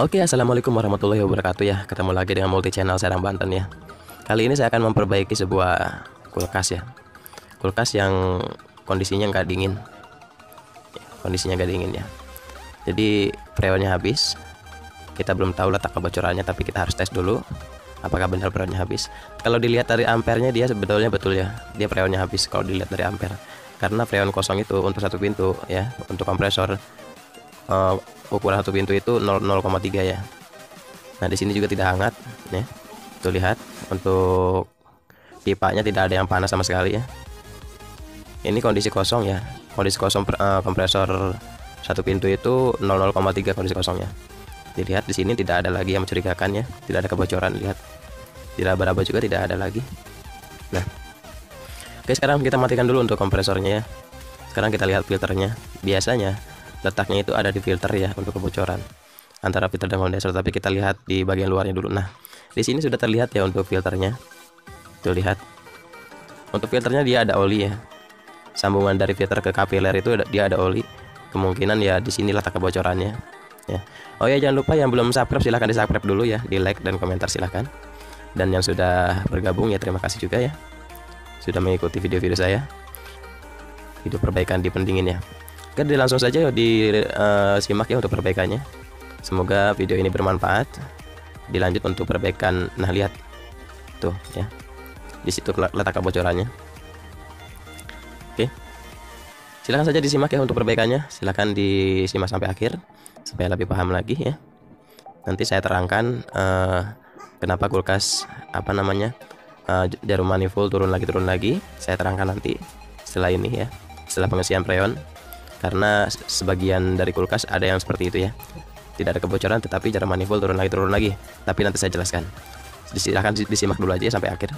Oke, assalamualaikum warahmatullahi wabarakatuh ya. Ketemu lagi dengan multi channel Serang Banten ya. Kali ini saya akan memperbaiki sebuah kulkas ya. Kulkas yang kondisinya nggak dingin. Kondisinya nggak dingin ya. Jadi freonnya habis. Kita belum tahu letak kebocorannya, tapi kita harus tes dulu apakah benar freonnya habis. Kalau dilihat dari ampernya dia sebetulnya betul ya. Dia freonnya habis kalau dilihat dari ampere. Karena freon kosong itu untuk satu pintu ya, untuk kompresor ukuran satu pintu itu 0,3 ya. Nah, di sini juga tidak hangat ya. Tuh lihat, untuk pipanya tidak ada yang panas sama sekali ya. Ini kondisi kosong ya. Kondisi kosong kompresor satu pintu itu 0,3 kondisi kosongnya. Dilihat di sini tidak ada lagi yang mencurigakan ya. Tidak ada kebocoran, lihat. Tidak beraba juga tidak ada lagi. Nah. Oke, sekarang kita matikan dulu untuk kompresornya ya. Sekarang kita lihat filternya. Biasanya letaknya itu ada di filter ya untuk kebocoran antara filter dan kondensor, tapi kita lihat di bagian luarnya dulu. Nah, di sini sudah terlihat ya untuk filternya. Tuh lihat. Untuk filternya dia ada oli ya. Sambungan dari filter ke kapiler itu dia ada oli. Kemungkinan ya di sini letak kebocorannya ya. Oh ya, jangan lupa yang belum subscribe silahkan di subscribe dulu ya, di like dan komentar silahkan. Dan yang sudah bergabung ya terima kasih juga ya, sudah mengikuti video-video saya, video perbaikan di pendingin ya. Oke, langsung saja disimak ya untuk perbaikannya. Semoga video ini bermanfaat. Dilanjut untuk perbaikan. Nah, lihat tuh ya, di situ letak kebocorannya. Oke, silahkan saja disimak ya untuk perbaikannya. Silahkan disimak sampai akhir supaya lebih paham lagi ya. Nanti saya terangkan kenapa kulkas jarum manifold turun lagi. Saya terangkan nanti setelah ini ya, setelah pengisian freon. Karena sebagian dari kulkas ada yang seperti itu ya, tidak ada kebocoran tetapi jarum manifold turun lagi. Tapi nanti saya jelaskan. Silahkan disimak dulu aja sampai akhir.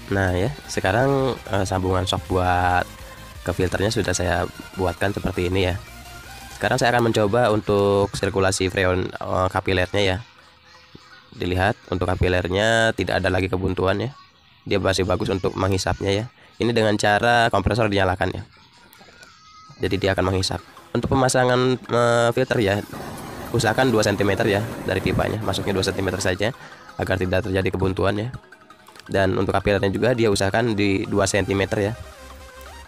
Nah ya, sekarang sambungan shock buat ke filternya sudah saya buatkan seperti ini ya. Sekarang saya akan mencoba untuk sirkulasi freon kapilernya ya. Dilihat untuk kapilernya tidak ada lagi kebuntuan ya. Dia masih bagus untuk menghisapnya ya. Ini dengan cara kompresor dinyalakan ya. Jadi dia akan menghisap. Untuk pemasangan filter ya, usahakan 2 cm ya dari pipanya, masuknya 2 cm saja agar tidak terjadi kebuntuan ya. Dan untuk kapilernya juga dia usahakan di 2 cm ya.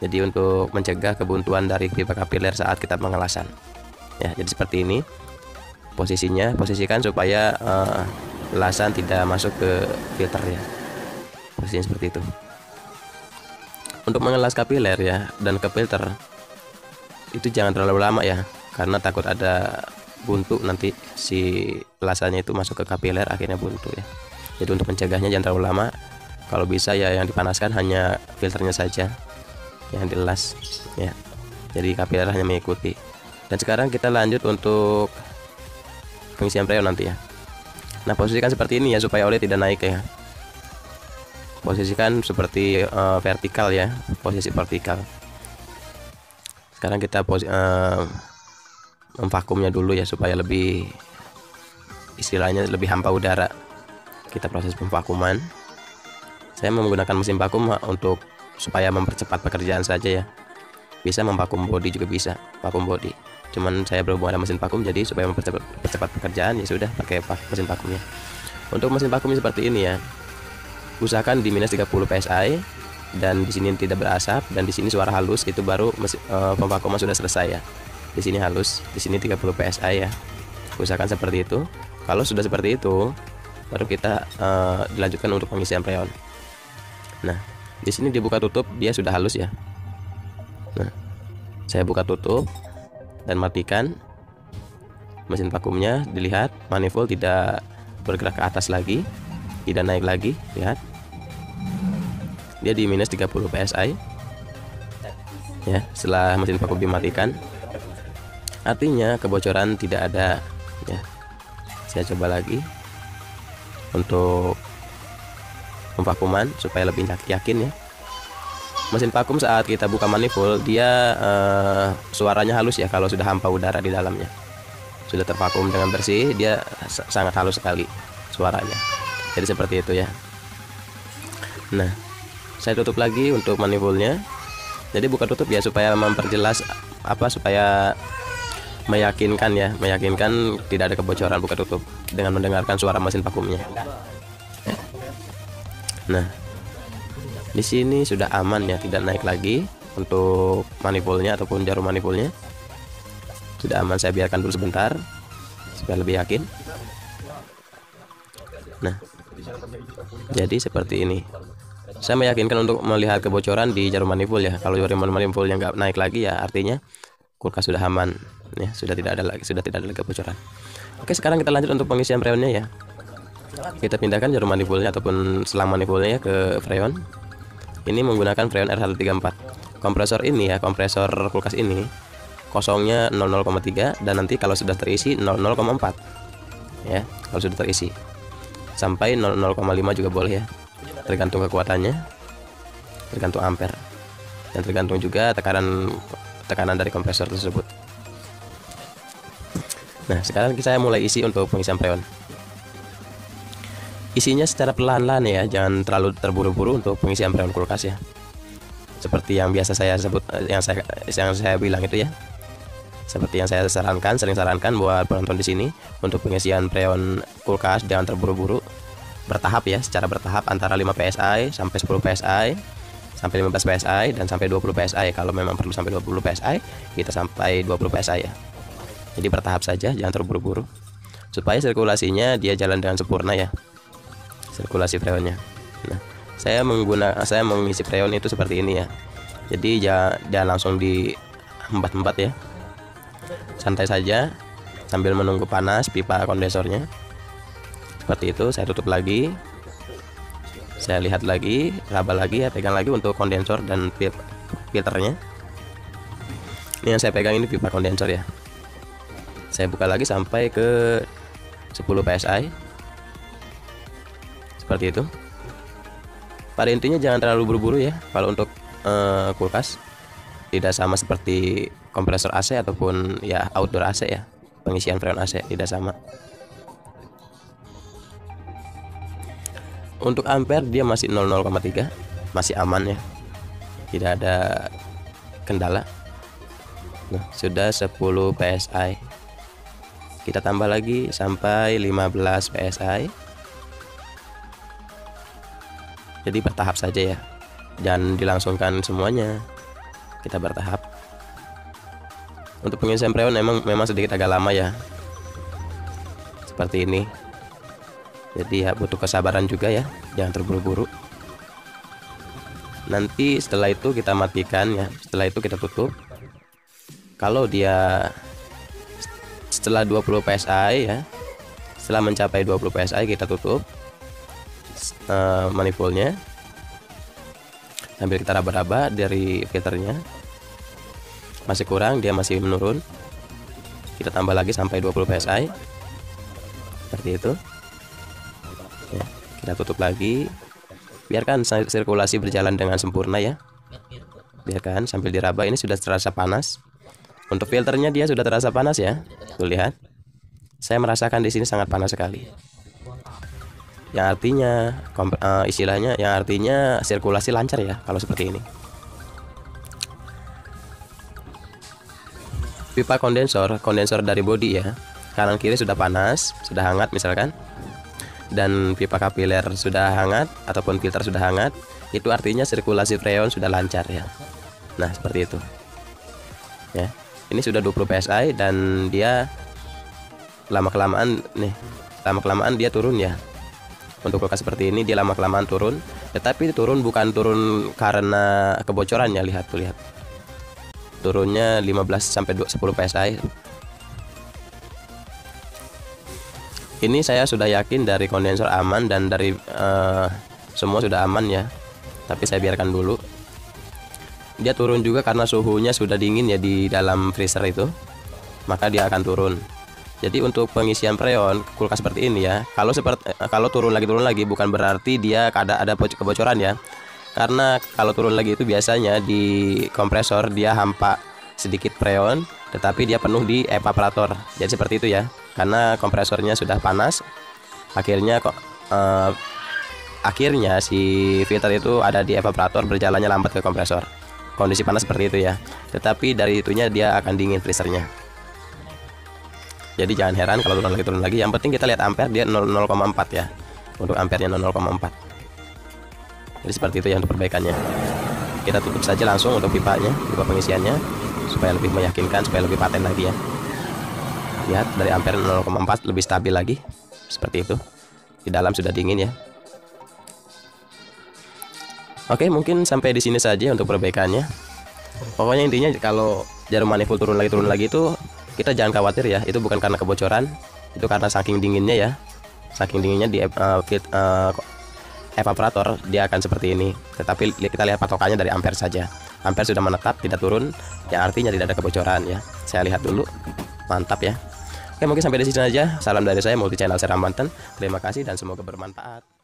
Jadi untuk mencegah kebuntuan dari pipa kapiler saat kita pengelasan ya. Jadi seperti ini posisinya, posisikan supaya elasan tidak masuk ke filter ya. Posisinya seperti itu. Untuk mengelas kapiler ya dan ke filter itu jangan terlalu lama ya, karena takut ada buntu, nanti si elasannya itu masuk ke kapiler akhirnya buntu ya. Jadi untuk mencegahnya jangan terlalu lama. Kalau bisa ya yang dipanaskan hanya filternya saja yang dielas ya. Jadi kapiler hanya mengikuti. Dan sekarang kita lanjut untuk pengisian freon nanti ya. Nah, posisikan seperti ini ya supaya oli tidak naik ya. Posisikan seperti vertikal ya, posisi vertikal. Sekarang kita memvakumnya dulu ya supaya lebih, istilahnya lebih hampa udara. Kita proses pemvakuman. Saya menggunakan mesin vakum untuk supaya mempercepat pekerjaan saja ya. Bisa memvakum body juga bisa, vakum body. Cuman saya berhubung ada mesin vakum, jadi supaya mempercepat pekerjaan ya sudah pakai mesin vakumnya. Untuk mesin vakumnya seperti ini ya. Usahakan di minus 30 psi dan di sini tidak berasap dan di sini suara halus, itu baru pemvakuman sudah selesai ya. Di sini halus, di sini 30 psi ya. Usahakan seperti itu. Kalau sudah seperti itu, baru kita dilanjutkan untuk pengisian freon. Nah, di sini dibuka tutup, dia sudah halus ya. Nah, saya buka tutup dan matikan mesin vakumnya. Dilihat manifold tidak bergerak ke atas lagi, tidak naik lagi, lihat. dia di minus 30 psi ya setelah mesin vakum dimatikan. Artinya kebocoran tidak ada ya. Saya coba lagi untuk pemvakuman supaya lebih yakin ya. Mesin vakum saat kita buka manifold dia suaranya halus ya kalau sudah hampa udara di dalamnya. Sudah tervakum dengan bersih, dia sangat halus sekali suaranya. Jadi seperti itu ya. Nah, saya tutup lagi untuk manifoldnya. Jadi buka tutup ya supaya memperjelas supaya meyakinkan tidak ada kebocoran buka tutup dengan mendengarkan suara mesin vakumnya. Nah, di sini sudah aman ya, tidak naik lagi untuk manifoldnya ataupun jarum manifoldnya. Sudah aman, saya biarkan dulu sebentar supaya lebih yakin. Nah, jadi seperti ini. Saya meyakinkan untuk melihat kebocoran di jarum manifold ya. Kalau jarum manifoldnya nggak naik lagi ya artinya kulkas sudah aman ya, sudah tidak ada lagi kebocoran. Oke, sekarang kita lanjut untuk pengisian freonnya ya. Kita pindahkan jarum manifoldnya ataupun selang manifoldnya ke freon. Ini menggunakan freon R134. Kompresor ini ya, kompresor kulkas ini kosongnya 0,3 dan nanti kalau sudah terisi 0,4 ya. Kalau sudah terisi sampai 0,5 juga boleh ya, tergantung kekuatannya, tergantung ampere, dan tergantung juga tekanan dari kompresor tersebut. Nah, sekarang saya mulai isi untuk pengisian freon. Isinya secara pelan-pelan ya, jangan terlalu terburu-buru untuk pengisian freon kulkas ya. Seperti yang biasa saya sebut, yang saya bilang itu ya. Seperti yang saya sering sarankan buat penonton di sini untuk pengisian freon kulkas jangan terburu-buru, bertahap ya, secara bertahap antara 5 psi sampai 10 psi, sampai 15 psi dan sampai 20 psi. Kalau memang perlu sampai 20 psi, kita sampai 20 psi ya. Jadi bertahap saja, jangan terburu-buru supaya sirkulasinya dia jalan dengan sempurna ya, sirkulasi freonnya. Nah, saya mengisi freon itu seperti ini ya. Jadi jangan langsung dihembat-hembat ya, santai saja sambil menunggu panas pipa kondensornya. Seperti itu. Saya tutup lagi, saya lihat lagi, raba lagi ya, pegang lagi untuk kondensor dan filternya. Ini yang saya pegang, ini pipa kondensor ya. Saya buka lagi sampai ke 10 psi seperti itu. Pada intinya jangan terlalu buru-buru ya. Kalau untuk kulkas tidak sama seperti kompresor AC ataupun ya outdoor AC ya, pengisian freon AC tidak sama. Untuk ampere dia masih 0,3, masih aman ya, tidak ada kendala. Nah, sudah 10 psi. Kita tambah lagi sampai 15 psi. Jadi bertahap saja ya, jangan dilangsungkan semuanya, kita bertahap. Untuk pengisian freon memang sedikit agak lama ya, seperti ini. Jadi ya butuh kesabaran juga ya, jangan terburu-buru. Nanti setelah itu kita matikan ya, setelah itu kita tutup. Kalau dia setelah 20 psi ya, setelah mencapai 20 psi kita tutup manifoldnya sambil kita raba-raba dari filternya. Masih kurang, dia masih menurun, kita tambah lagi sampai 20 psi seperti itu ya. Kita tutup lagi, biarkan sirkulasi berjalan dengan sempurna ya, biarkan sambil diraba. Ini sudah terasa panas. Untuk filternya dia sudah terasa panas ya, tuh lihat, saya merasakan di sini sangat panas sekali. Yang artinya istilahnya yang artinya sirkulasi lancar ya kalau seperti ini. Pipa kondensor dari bodi ya, kanan kiri sudah panas, sudah hangat misalkan, dan pipa kapiler sudah hangat ataupun filter sudah hangat, itu artinya sirkulasi freon sudah lancar ya. Nah, seperti itu ya. Ini sudah 20 psi dan dia lama-kelamaan dia turun ya. Untuk kulkas seperti ini dia lama-kelamaan turun, tetapi turun bukan turun karena kebocorannya, lihat tuh, lihat. Turunnya 15 sampai 10 psi. Ini saya sudah yakin dari kondensor aman dan dari semua sudah aman ya. tapi saya biarkan dulu. Dia turun juga karena suhunya sudah dingin ya di dalam freezer itu, maka dia akan turun. Jadi untuk pengisian freon kulkas seperti ini ya, kalau turun lagi bukan berarti dia ada kebocoran ya. Karena kalau turun lagi itu biasanya di kompresor dia hampa sedikit freon, tetapi dia penuh di evaporator. Jadi seperti itu ya. Karena kompresornya sudah panas, akhirnya si filter itu ada di evaporator, berjalannya lambat ke kompresor. Kondisi panas seperti itu ya. Tetapi dari itunya dia akan dingin freezernya. Jadi jangan heran kalau turun lagi. Yang penting kita lihat ampere, dia 0,4 ya. Untuk ampernya 0,4. Jadi seperti itu ya untuk perbaikannya. Kita tutup saja langsung untuk pipanya, pipa pengisiannya, supaya lebih meyakinkan, supaya lebih paten lagi ya. Lihat dari ampere 0,4 lebih stabil lagi. Seperti itu. Di dalam sudah dingin ya. Oke, mungkin sampai di sini saja untuk perbaikannya. Pokoknya intinya kalau jarum manifold turun lagi itu kita jangan khawatir ya. Itu bukan karena kebocoran, itu karena saking dinginnya ya. Saking dinginnya di evaporator dia akan seperti ini. Tetapi kita lihat patokannya dari ampere saja. Ampere sudah menetap, tidak turun, yang artinya tidak ada kebocoran ya. Saya lihat dulu. Mantap ya. Oke, mungkin sampai di sini saja. Salam dari saya, Multi Channel Serang Banten. Terima kasih dan semoga bermanfaat.